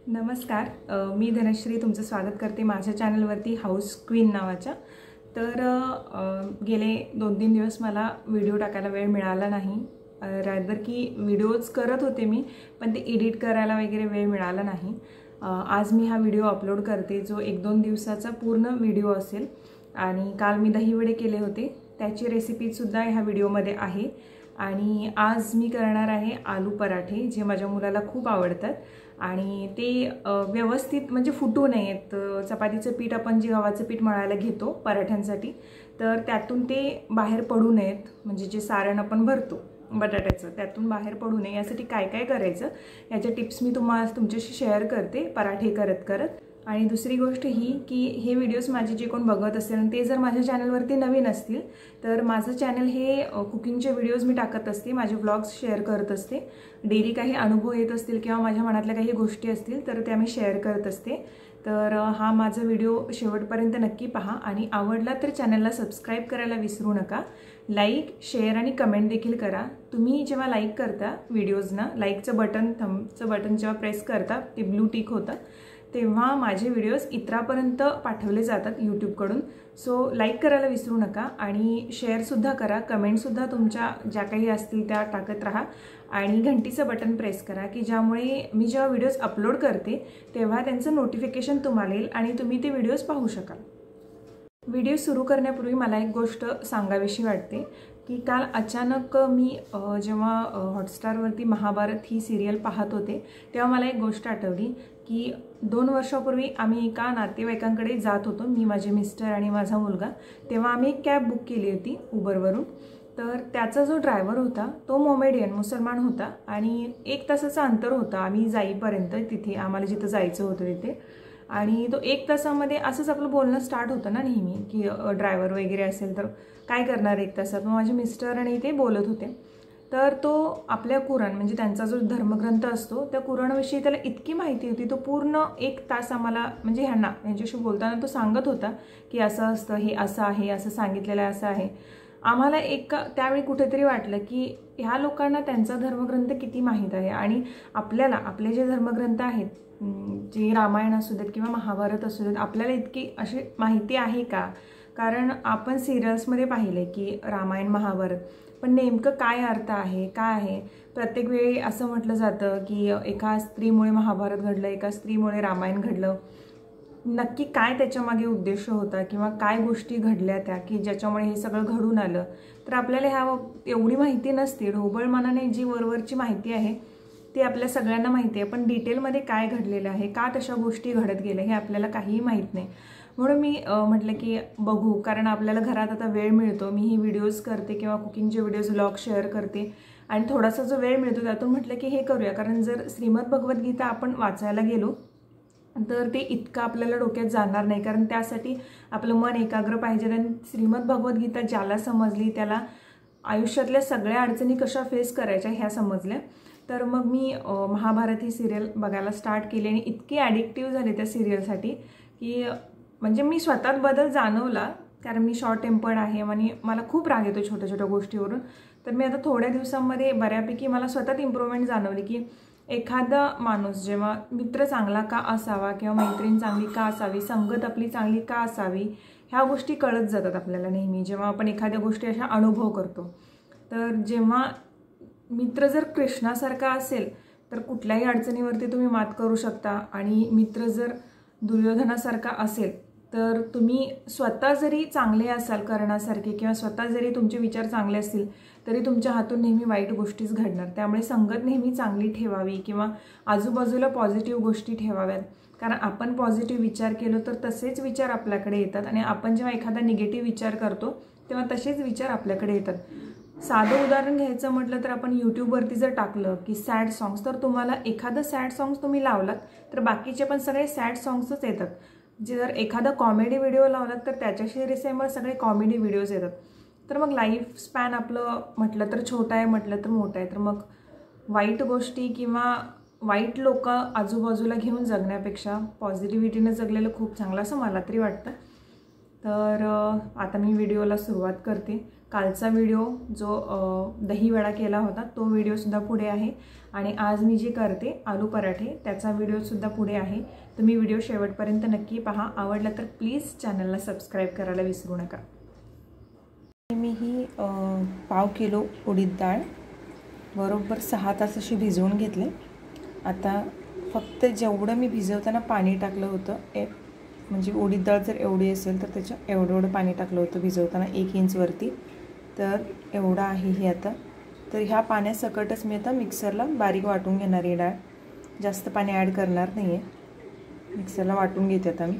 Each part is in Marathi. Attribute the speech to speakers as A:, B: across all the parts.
A: नमस्कार, मी धनश्री तुमचं स्वागत करते माझ्या चॅनलवरती हाऊस क्वीन नावाच्या। तर गेले 2-3 दिवस मला व्हिडिओ टाकायला वेळ मिळाला नाही। रादर की व्हिडिओज करत होते मी, पण ते एडिट करायला वगैरे वेळ मिळाला नाही। आज मी हा व्हिडिओ अपलोड करते जो 1-2 दिवसाचा पूर्ण व्हिडिओ असेल। आणि काल मी दही वडे केले होते, त्याची रेसिपी सुद्धा ह्या व्हिडिओमध्ये आहे। आणि आज मी करणार आहे आलू पराठे, जे माझ्या मुलाला खूप आवडतात। आणि ते व्यवस्थित म्हणजे फुटू नयेत। चपातीचं पीठ आपण जे गव्हाचं पीठ मळायला घेतो पराठ्यांसाठी, तर त्यातून ते बाहेर पडू नयेत। म्हणजे जे सारण आपण भरतो बटाट्याचं, त्यातून बाहेर पडू नये यासाठी काय काय करायचं याच्या टिप्स मी तुमच्याशी शेअर करते पराठे करत करत। आणि दुसरी गोष्ट ही की हे व्हिडिओज माझे जे कोण बघत असेल ते जर माझ्या चॅनलवरती नवीन असतील, तर माझं चॅनल हे कुकिंगचे व्हिडिओज मी टाकत असते, माझे व्लॉग्स शेअर करत असते। डेली काही अनुभव येत असतील किंवा माझ्या मनातल्या काही गोष्टी असतील तर त्या मी शेअर करत असते। तर हा माझा व्हिडिओ शेवटपर्यंत नक्की पहा आणि आवडला तर चॅनलला सबस्क्राईब करायला विसरू नका। लाईक, शेअर आणि कमेंट देखील करा। तुम्ही जेव्हा लाईक करता व्हिडिओजना, लाईकचं बटन, थंबचं बटन जेव्हा प्रेस करता ते ब्लू टिक होतं, तेव्हा माझे व्हिडिओज इतरांपर्यंत पाठवले जातात यूट्यूबकडून। सो लाईक करायला विसरू नका आणि शेअरसुद्धा करा, कमेंटसुद्धा तुमच्या ज्या काही असतील त्या टाकत राहा। आणि घंटीचं बटन प्रेस करा की ज्यामुळे मी जेव्हा व्हिडिओज अपलोड करते तेव्हा त्यांचं नोटिफिकेशन तुम्हाला येईल आणि तुम्ही ते व्हिडिओज पाहू शकाल। व्हिडिओ सुरू करण्यापूर्वी मला एक गोष्ट सांगावीशी वाटते की काल अचानक मी जेव्हा हॉटस्टारवरती महाभारत ही सिरियल पाहत होते तेव्हा मला एक गोष्ट आठवली की 2 वर्षापूर्वी आम्ही एका नातेवाईकांकडे जात होतो, मी, माझे मिस्टर आणि माझा मुलगा। तेव्हा आम्ही एक कॅब बुक केली होती उबरवरून। तर त्याचा जो ड्रायव्हर होता तो मोमेडियन मुसलमान होता आणि 1 तासाचं अंतर होतं आम्ही जाईपर्यंत, तिथे आम्हाला जिथं जायचं होतं तिथे। आणि तो 1 तासामध्ये असंच आपलं बोलणं स्टार्ट होतं ना नेहमी की ड्रायव्हर वगैरे असेल तर काय करणार 1 तासात। मग माझे मिस्टर आणि ते बोलत होते, तर तो आपल्या कुराण म्हणजे त्यांचा जो धर्मग्रंथ असतो त्या कुराणविषयी त्याला इतकी माहिती होती, तो पूर्ण 1 तास आम्हाला म्हणजे यांच्याशी बोलताना तो सांगत होता की असं असतं, हे असं आहे, असं सांगितलेलं असं आहे। आम्हाला त्यावेळी कुठेतरी वाटलं की ह्या लोकांना त्यांचा धर्मग्रंथ किती माहीत आहे आणि आपल्याला आपले जे धर्मग्रंथ आहेत, जे रामायण असू देत किंवा महाभारत असू देत, आपल्याला इतकी अशी माहिती आहे का? कारण आपण सिरियल्समध्ये पाहिले की रामायण महाभारत, पण नेमकं काय अर्थ आहे, काय आहे? प्रत्येक वेळी असं म्हटलं जातं की एका स्त्रीमुळे महाभारत घडलं, एका स्त्रीमुळे रामायण घडलं। नक्की काय त्याच्यामागे उद्देश होता किंवा काय गोष्टी घडल्या त्या की ज्याच्यामुळे हे सगळं घडून आलं, तर आपल्याला एवढी माहिती नसते। ढोबळ मनाने जी वरवरची माहिती आहे ती आपल्या सगळ्यांना माहिती आहे, पण डिटेलमध्ये काय घडलेलं आहे, का तशा गोष्टी घडत गेल्या हे आपल्याला काहीही माहीत नाही। म्हणून मी म्हटलं की बघू, कारण आपल्याला घरात आता वेळ मिळतो, मी ही व्हिडिओज करते किंवा कुकिंगचे व्हिडिओज व्लॉग शेअर करते आणि थोडासा जो वेळ मिळतो त्यातून म्हटलं की हे करूया। कारण जर श्रीमद भगवद्गीता आपण वाचायला गेलो तर ते इतकं आपल्याला डोक्यात जाणार नाही, कारण त्यासाठी आपलं मन एकाग्र पाहिजे। आणि श्रीमद भगवद्गीता ज्याला समजली त्याला आयुष्यातल्या सगळ्या अडचणी कशा फेस करायच्या ह्या समजल्या। तर मग मी महाभारत ही सिरियल बघायला स्टार्ट केली आणि इतकी ॲडिक्टिव्ह झाले त्या सिरियलसाठी की म्हणजे मी स्वतःत बदल जाणवला, कारण मी शॉर्ट टेम्पर्ड आहे आणि मला खूप राग येतो छोट्या छोट्या गोष्टीवरून। तर मी आता थोड्या दिवसांमध्ये बऱ्यापैकी मला स्वतःत इम्प्रूव्हमेंट जाणवली की एखादा माणूस जेव्हा मित्र चांगला का असावा किंवा मैत्रीण चांगली का असावी, संगत आपली चांगली का असावी, ह्या गोष्टी कळत जातात आपल्याला नेहमी जेव्हा आपण एखाद्या गोष्टी अशा अनुभव करतो। तर जेव्हा मित्र जर कृष्णासारखा असेल तर कुठल्याही अडचणीवरती तुम्ही मात करू शकता, आणि मित्र जर दुर्योधनासारखा असेल तर तुम्ही स्वतः जरी चांगले असाल करण्यासारखे किंवा स्वतः जरी तुमचे विचार चांगले असतील तरी तुमच्या हातून नेहमी वाईट गोष्टीच घडणार। त्यामुळे संगत नेहमी चांगली ठेवावी किंवा आजूबाजूला पॉझिटिव्ह गोष्टी ठेवाव्यात, कारण आपण पॉझिटिव्ह विचार केलो तर तसेच विचार आपल्याकडे येतात आणि आपण जेव्हा एखादा निगेटिव्ह विचार करतो तेव्हा तसेच विचार आपल्याकडे येतात। साधं उदाहरण घ्यायचं म्हटलं तर आपण यूट्यूबवरती जर टाकलं की सॅड सॉंग्स, तर तुम्हाला एखादं सॅड सॉंग्स तुम्ही लावलात तर बाकीचे पण सगळे सॅड सॉंग्सच येतात। जर एखादा कॉमेडी व्हिडिओ लावलात तर त्याच्याशी रिसेंबल सगळे कॉमेडी व्हिडिओज येतात। तर मग लाईफ स्पॅन आपलं म्हटलं तर छोटा आहे, म्हटलं तर मोठा आहे। तर मग वाईट गोष्टी किंवा वाईट लोक आजूबाजूला घेऊन जगण्यापेक्षा पॉझिटिव्हिटीने जगलेलं खूप चांगलं असं मला तरी वाटतं। तर आता मी व्हिडिओला सुरुवात करते. कालचा व्हिडिओ जो दही वडा केला होता तो व्हिडिओसुद्धा पुढे आहे आणि आज मी जे करते आलू पराठे त्याचा व्हिडिओसुद्धा पुढे आहे. तुम्ही व्हिडिओ शेवटपर्यंत नक्की पहा. आवडला तर प्लीज चॅनलला सबस्क्राईब करायला विसरू नका. मी ही 1/2 किलो उडीद डाळ बरोबर 6 तास अशी भिजवून घेतले. आता फक्त जेवढं मी भिजवताना पाणी टाकलं होतं म्हणजे उडीद डाळ जर एवढी असेल तर त्याच्या एवढं पाणी टाकलं होतं भिजवताना 1 इंचवरती. तर एवढं आहे हे आता. तर ह्या पाण्यासकटच मी आता मिक्सरला बारीक वाटून घेणार आहे डाळ. जास्त पाणी ॲड करणार नाही आहे. मिक्सरला वाटून घेते आता मी.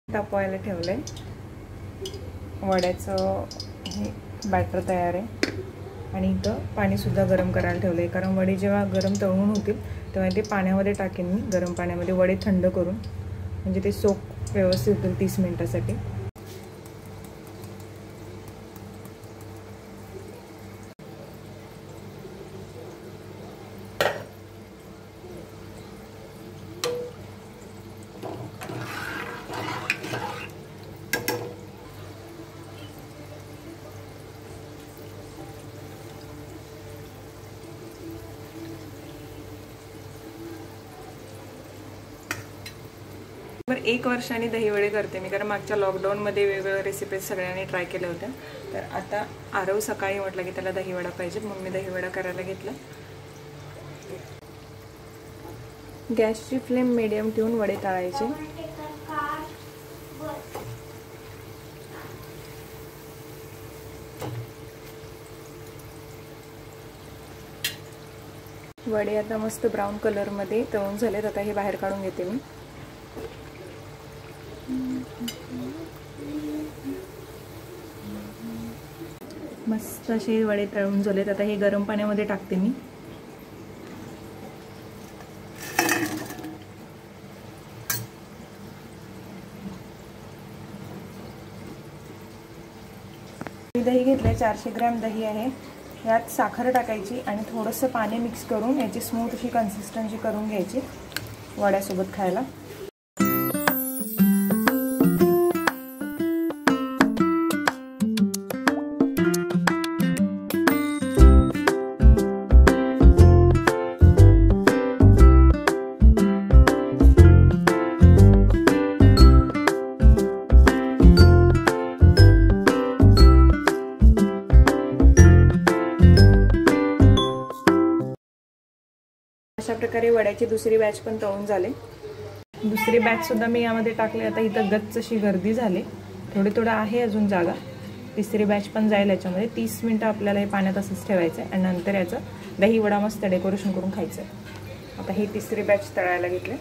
A: तापवायला ठेवलंय. वड्याचं हे बॅटर तयार आहे आणि इथं पाणीसुद्धा गरम करायला ठेवलं आहे. कारण वडे जेव्हा गरम तळून होतील तेव्हा ते पाण्यामध्ये टाकेन मी. गरम पाण्यामध्ये वडे थंड करून म्हणजे ते सोक व्यवस्थित होतील 30 मिनिटासाठी. बरं 1 वर्षाने दहीवडे करते मी. कारण मागच्या लॉकडाऊनमध्ये वेगवेगळ्या रेसिपीज सगळ्यांनी ट्राय केल्या होत्या. तर आता आरव सकाळी म्हटलं की त्याला दहीवडा पाहिजे म्हणून मी दहीवडा करायला घेतला. गॅसची फ्लेम मीडियम ठेवून वडे तळायचे. वडे आता मस्त ब्राऊन कलरमध्ये तळून झालेत. आता हे बाहेर काढून घेते मी. मस्त असे वडे तळून झालेत. आता हे गरम पाण्यामध्ये टाकते मी. दही घेतलंय 400 ग्रॅम दही आहे. यात साखर टाकायची आणि थोडंसं पाणी मिक्स करून याची स्मूथ अशी कन्सिस्टन्सी करून घ्यायची वड्यासोबत खायला. अशा प्रकारे वड्याची दुसरी बॅच पण तळून झाले. दुसरी बॅच सुद्धा मी यामध्ये टाकले. आता इथं गच्च अशी गर्दी झाली. थोडं आहे अजून जागा. तिसरी बॅच पण जाईल याच्यामध्ये. 30 मिनिटं आपल्याला हे पाण्यात असंच ठेवायचं आहे आणि नंतर याचं दही वडा मस्त डेकोरेशन करून खायचं आहे. आता ही तिसरी बॅच तळायला घेतली.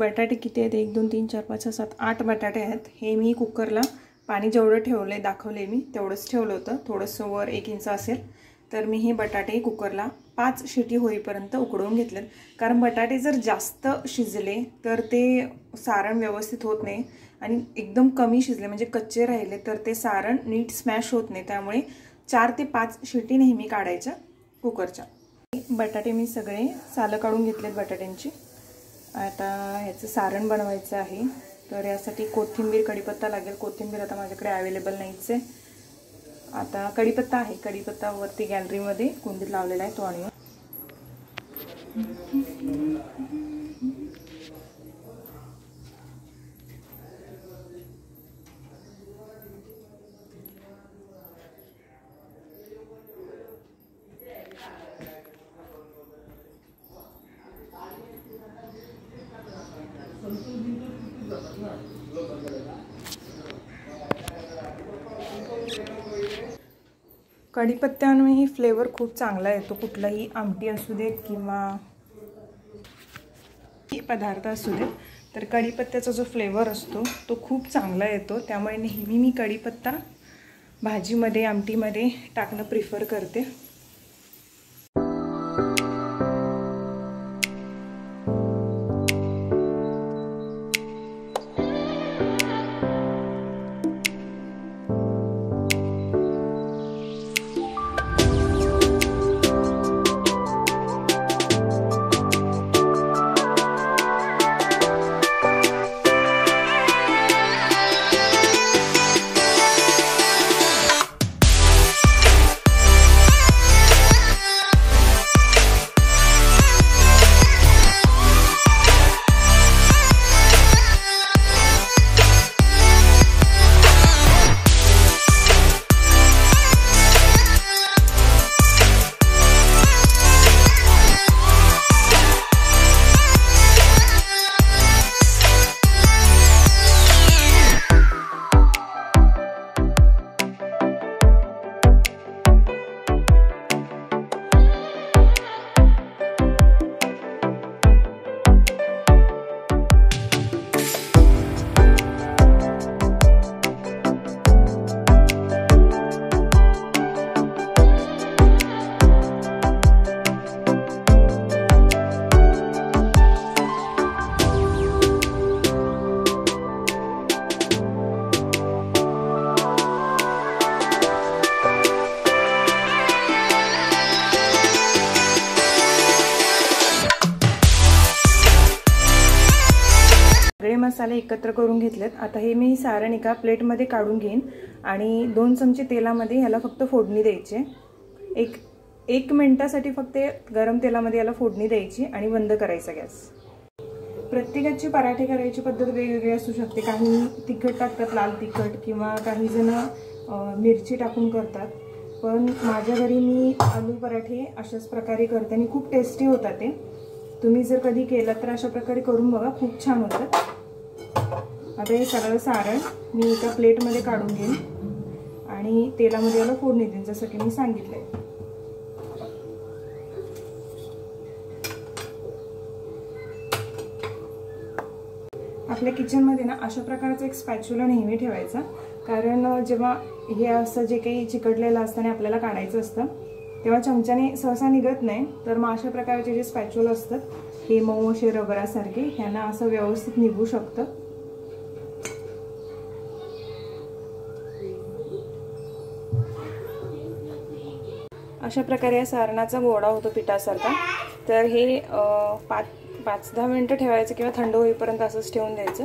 A: बटाटे किती आहेत, 1 2 3 4 5 6 7 8 बटाटे आहेत. हे मी कुकरला पाणी जेवढं ठेवलं आहे दाखवले मी तेवढंच ठेवलं होतं, थोडंसं वर 1 इंच असेल. तर मी हे बटाटे कुकरला 5 शिटी होईपर्यंत उकडवून घेतलेत. कारण बटाटे जर जास्त शिजले तर ते सारण व्यवस्थित होत नाही आणि एकदम कमी शिजले म्हणजे कच्चे राहिले तर ते सारण नीट स्मॅश होत नाही. त्यामुळे 4 ते 5 शिटी नेहमी काढायच्या कुकरच्या. बटाटे मी सगळे सालं काढून घेतलेत बटाट्यांची. आता ह्याचं सारण बनवायचं आहे. तर यासाठी कोथिंबीर कढीपत्ता लागेल. कोथिंबीर आता माझ्याकडे अवेलेबल नाहीच आहे. आता कढीपत्ता आहे, कढीपत्ता वरती गॅलरीमध्ये कुंडीत लावलेला आहे, तो आणूया. कढीपत्त्याने फ्लेवर खूप चांगला येतो. कुठलाही आमटी असू देत किंवा पदार्थ असू देत तर कढीपत्त्याचा जो फ्लेवर असतो तो खूप चांगला येतो. त्यामुळे नेहमी मी कढीपत्ता भाजीमध्ये आमटीमध्ये टाकणं प्रिफर करते. सगळे मसाले एकत्र करून घेतलेत. आता हे मी सारण एका प्लेटमध्ये काढून घेईन आणि 2 चमचे तेलामध्ये ह्याला फक्त फोडणी द्यायची. एक मिनिटासाठी फक्त गरम तेलामध्ये याला फोडणी द्यायची आणि बंद करायचा गॅस. प्रत्येकाची पराठे करायची पद्धत वेगवेगळी असू शकते. काही तिखट टाकतात, लाल तिखट, किंवा काही जण मिरची टाकून करतात. पण माझ्या घरी मी आलू पराठे अशाच प्रकारे करते आणि खूप टेस्टी होतात ते. तुम्ही जर कधी केलं तर अशा प्रकारे करून बघा, खूप छान होतात. आता हे सगळं सारण मी एका प्लेटमध्ये काढून घेईन आणि तेलामध्ये याला फोडणी देईन जसं की मी सांगितलंय. आपल्या किचनमध्ये ना अशा प्रकारचा एक स्पॅच्युला नेहमी ठेवायचा. कारण जेव्हा हे असं जे काही चिकटलेलं असतं आणि आपल्याला काढायचं असतं तेव्हा चमच्याने सहसा निघत नाही. तर मग अशा प्रकारचे जे स्पॅच्युला असतात हे मऊ असे रबरासारखे, ह्यांना असं व्यवस्थित निघू शकतं. अशा प्रकारे या सारणाचा गोळा होतो पिठासारखा. तर हे 5-10 मिनिटं ठेवायचं किंवा थंड होईपर्यंत असंच ठेवून द्यायचं.